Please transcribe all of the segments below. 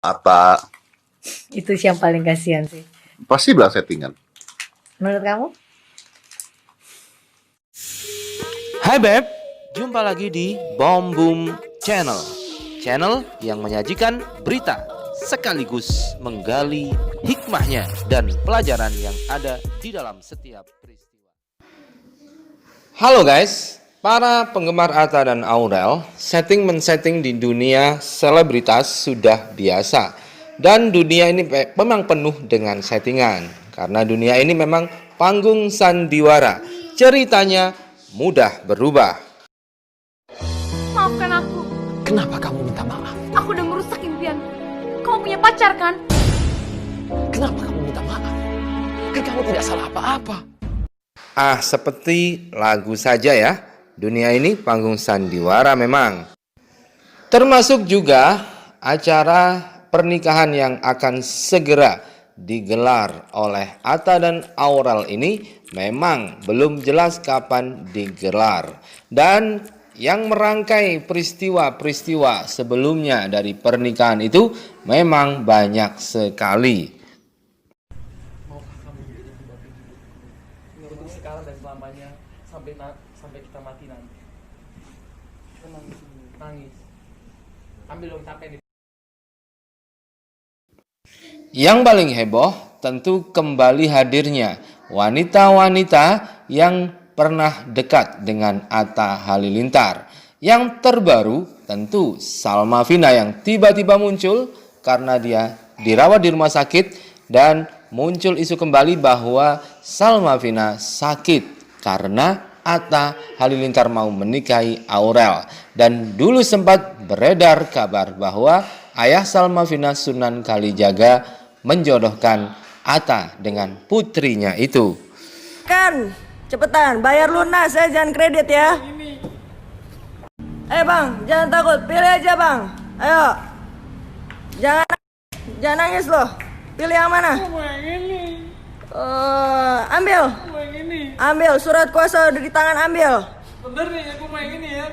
Apa Itu sih yang paling kasihan sih. pasti bilang settingan. Menurut kamu? Hai Beb, jumpa lagi di Bom Boom Channel. Channel yang menyajikan berita sekaligus menggali hikmahnya dan pelajaran yang ada di dalam setiap peristiwa. Halo guys, para penggemar Atta dan Aurel, setting-men-setting di dunia selebritas sudah biasa. Dan dunia ini memang penuh dengan settingan. Karena dunia ini memang panggung sandiwara. Ceritanya mudah berubah. Maafkan aku. Kenapa kamu minta maaf? Aku udah merusak impianku. Kamu punya pacar kan? Kenapa kamu minta maaf? Kan kamu tidak salah apa-apa. Seperti lagu saja ya. Dunia ini panggung sandiwara memang. Termasuk juga acara pernikahan yang akan segera digelar oleh Atta dan Aurel ini memang belum jelas kapan digelar. Dan yang merangkai peristiwa-peristiwa sebelumnya dari pernikahan itu memang banyak sekali. Untuk sekarang dan selamanya sampai kita mati nanti. Nangis. Ambil dong capek nih. Yang paling heboh tentu kembali hadirnya wanita-wanita yang pernah dekat dengan Atta Halilintar. Yang terbaru tentu Salma Vina yang tiba-tiba muncul karena dia dirawat di rumah sakit dan muncul isu kembali bahwa Salma Vina sakit karena Atta Halilintar mau menikahi Aurel. Dan dulu sempat beredar kabar bahwa ayah Salma Vina, Sunan Kalijaga, menjodohkan Atta dengan putrinya itu. Kan, cepetan, bayar lunas ya, jangan kredit ya. Bang, jangan takut, pilih aja bang. Ayo, jangan nangis loh. Pilih yang mana? Ambil. Ambil, surat kuasa udah di tangan, ambil. Bener nih, aku mau yang ini ya.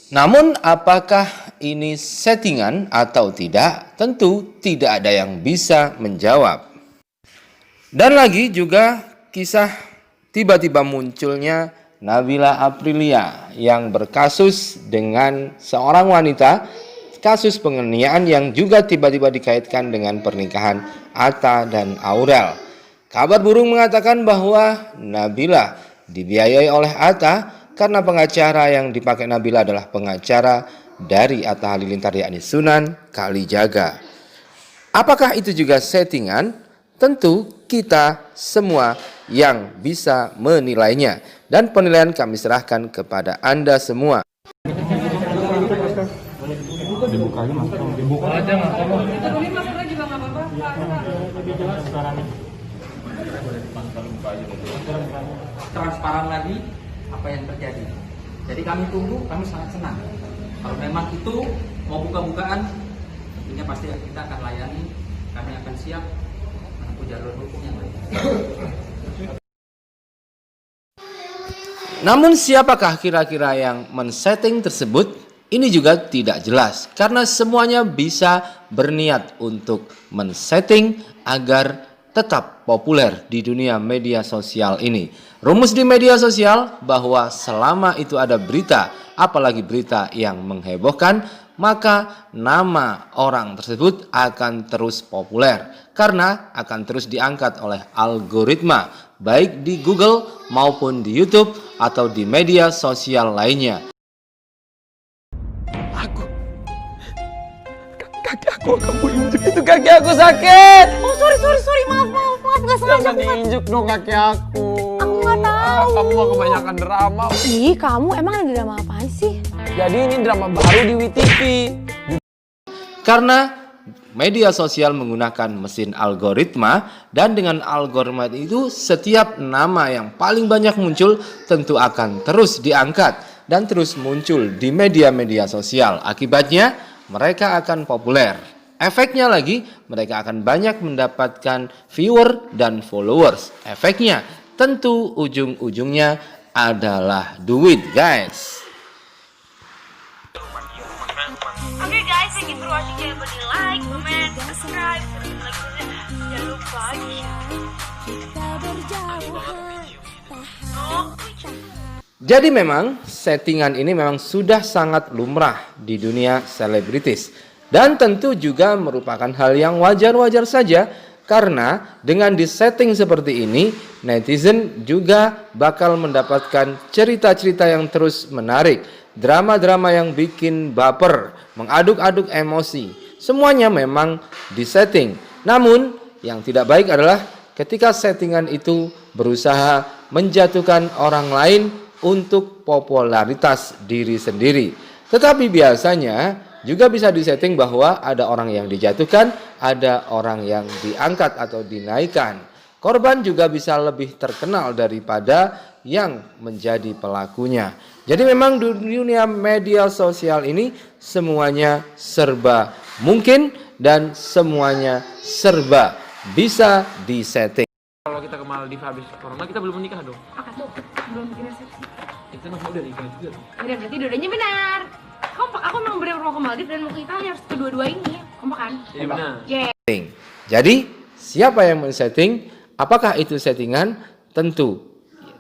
Namun apakah ini settingan atau tidak? Tentu tidak ada yang bisa menjawab. Dan lagi juga kisah tiba-tiba munculnya Nabila Aprilia yang berkasus dengan seorang wanita, kasus penganiayaan yang juga tiba-tiba dikaitkan dengan pernikahan Atta dan Aurel. Kabar burung mengatakan bahwa Nabila dibiayai oleh Atta karena pengacara yang dipakai Nabila adalah pengacara dari Atta Halilintar, yakni Sunan Kalijaga. Apakah itu juga settingan? Tentu kita semua yang bisa menilainya. Dan penilaian kami serahkan kepada Anda semua. Dibuka aja nggak apa-apa. Transparan lagi apa yang terjadi. Jadi kami tunggu, kami sangat senang. Kalau memang itu mau buka-bukaan, tentunya pasti kita akan layani. Kami akan siap menempuh jalur hukum yang lain. Namun siapakah kira-kira yang men-setting tersebut? Ini juga tidak jelas karena semuanya bisa berniat untuk men-setting agar tetap populer di dunia media sosial ini. Rumus di media sosial bahwa selama itu ada berita, apalagi berita yang menghebohkan, maka nama orang tersebut akan terus populer karena akan terus diangkat oleh algoritma baik di Google maupun di YouTube atau di media sosial lainnya. Kaki aku kamu injek, itu kaki aku sakit. Oh sorry, maaf, gak sengaja. Jangan diinjek dong kaki aku. Aku nggak tahu. Kamu mah kebanyakan drama. Ih, kamu emang ada drama apaan sih? Jadi ini drama baru di WTV. Karena media sosial menggunakan mesin algoritma dan dengan algoritma itu setiap nama yang paling banyak muncul tentu akan terus diangkat dan terus muncul di media-media sosial. Akibatnya mereka akan populer. Efeknya lagi, mereka akan banyak mendapatkan viewer dan followers. Efeknya, tentu ujung-ujungnya adalah duit, guys. Oke guys, thank you for watching. Jangan lupa di like, comment, subscribe, jangan lupa Jadi memang settingan ini memang sudah sangat lumrah di dunia selebritis. Dan tentu juga merupakan hal yang wajar-wajar saja. Karena dengan disetting seperti ini, netizen juga bakal mendapatkan cerita-cerita yang terus menarik. Drama-drama yang bikin baper, mengaduk-aduk emosi. Semuanya memang disetting. Namun yang tidak baik adalah ketika settingan itu berusaha menjatuhkan orang lain untuk popularitas diri sendiri. Tetapi biasanya juga bisa disetting bahwa ada orang yang dijatuhkan, ada orang yang diangkat atau dinaikkan. Korban juga bisa lebih terkenal daripada yang menjadi pelakunya. Jadi memang dunia media sosial ini semuanya serba mungkin dan semuanya serba bisa disetting. Kalau kita ke Maldives habis corona, kita belum menikah dong. Akad tuh, belum bikin resepsi. Itu namanya udah nikah juga tuh. Udah, berarti dua-duanya benar. Kompak, aku memang benar mau ke Maldives dan mau ke Italia, harus kedua-dua ini. Kompak kan? Iya benar. Yeah. Jadi siapa yang men-setting? Apakah itu settingan? Tentu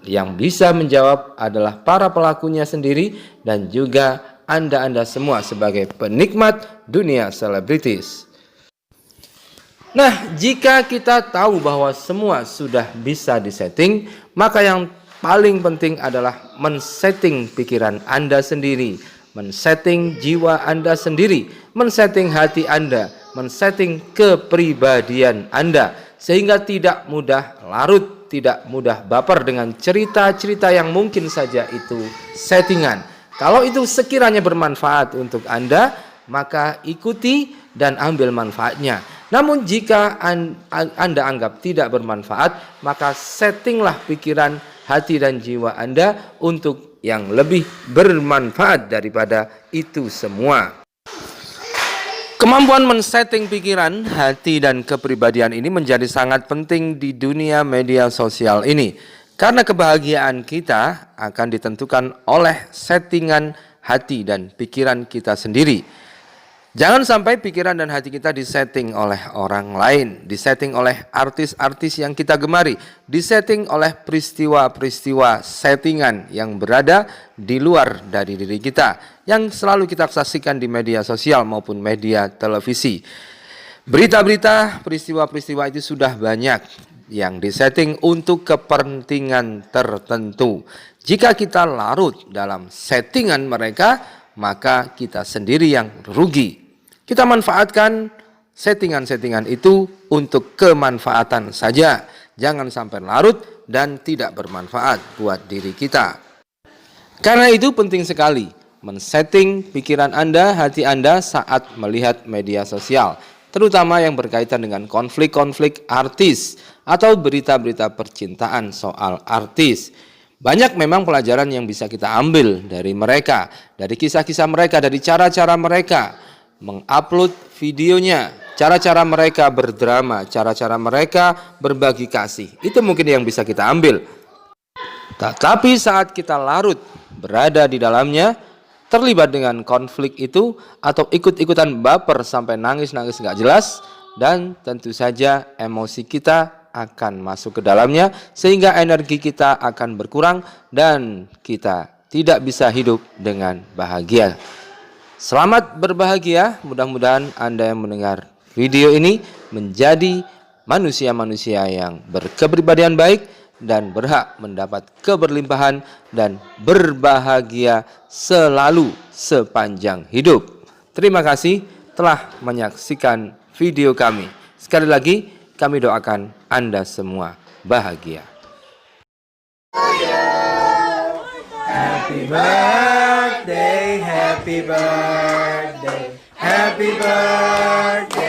yang bisa menjawab adalah para pelakunya sendiri dan juga Anda semua sebagai penikmat dunia selebritis. Nah, jika kita tahu bahwa semua sudah bisa disetting, maka yang paling penting adalah men-setting pikiran Anda sendiri, men-setting jiwa Anda sendiri, men-setting hati Anda, men-setting kepribadian Anda, sehingga tidak mudah larut, tidak mudah baper dengan cerita-cerita yang mungkin saja itu settingan. Kalau itu sekiranya bermanfaat untuk Anda, maka ikuti dan ambil manfaatnya. Namun jika Anda anggap tidak bermanfaat, maka settinglah pikiran, hati dan jiwa Anda untuk yang lebih bermanfaat daripada itu semua. Kemampuan men-setting pikiran, hati dan kepribadian ini menjadi sangat penting di dunia media sosial ini. Karena kebahagiaan kita akan ditentukan oleh settingan hati dan pikiran kita sendiri. Jangan sampai pikiran dan hati kita disetting oleh orang lain, disetting oleh artis-artis yang kita gemari, disetting oleh peristiwa-peristiwa settingan yang berada di luar dari diri kita, yang selalu kita saksikan di media sosial maupun media televisi. Berita-berita, peristiwa-peristiwa itu sudah banyak yang disetting untuk kepentingan tertentu. Jika kita larut dalam settingan mereka, maka kita sendiri yang rugi. Kita manfaatkan settingan-settingan itu untuk kemanfaatan saja. Jangan sampai larut dan tidak bermanfaat buat diri kita. Karena itu penting sekali men-setting pikiran Anda, hati Anda saat melihat media sosial. Terutama yang berkaitan dengan konflik-konflik artis atau berita-berita percintaan soal artis. Banyak memang pelajaran yang bisa kita ambil dari mereka, dari kisah-kisah mereka, dari cara-cara mereka mengupload videonya, cara-cara mereka berdrama, cara-cara mereka berbagi kasih. Itu mungkin yang bisa kita ambil. Tetapi saat kita larut berada di dalamnya, terlibat dengan konflik itu, atau ikut-ikutan baper sampai nangis-nangis gak jelas, dan tentu saja emosi kita akan masuk ke dalamnya, sehingga energi kita akan berkurang dan kita tidak bisa hidup dengan bahagia. Selamat berbahagia, mudah-mudahan Anda yang mendengar video ini menjadi manusia-manusia yang berkepribadian baik dan berhak mendapat keberlimpahan dan berbahagia selalu sepanjang hidup. Terima kasih telah menyaksikan video kami. Sekali lagi, kami doakan Anda semua bahagia. Happy birthday, happy birthday, happy birthday.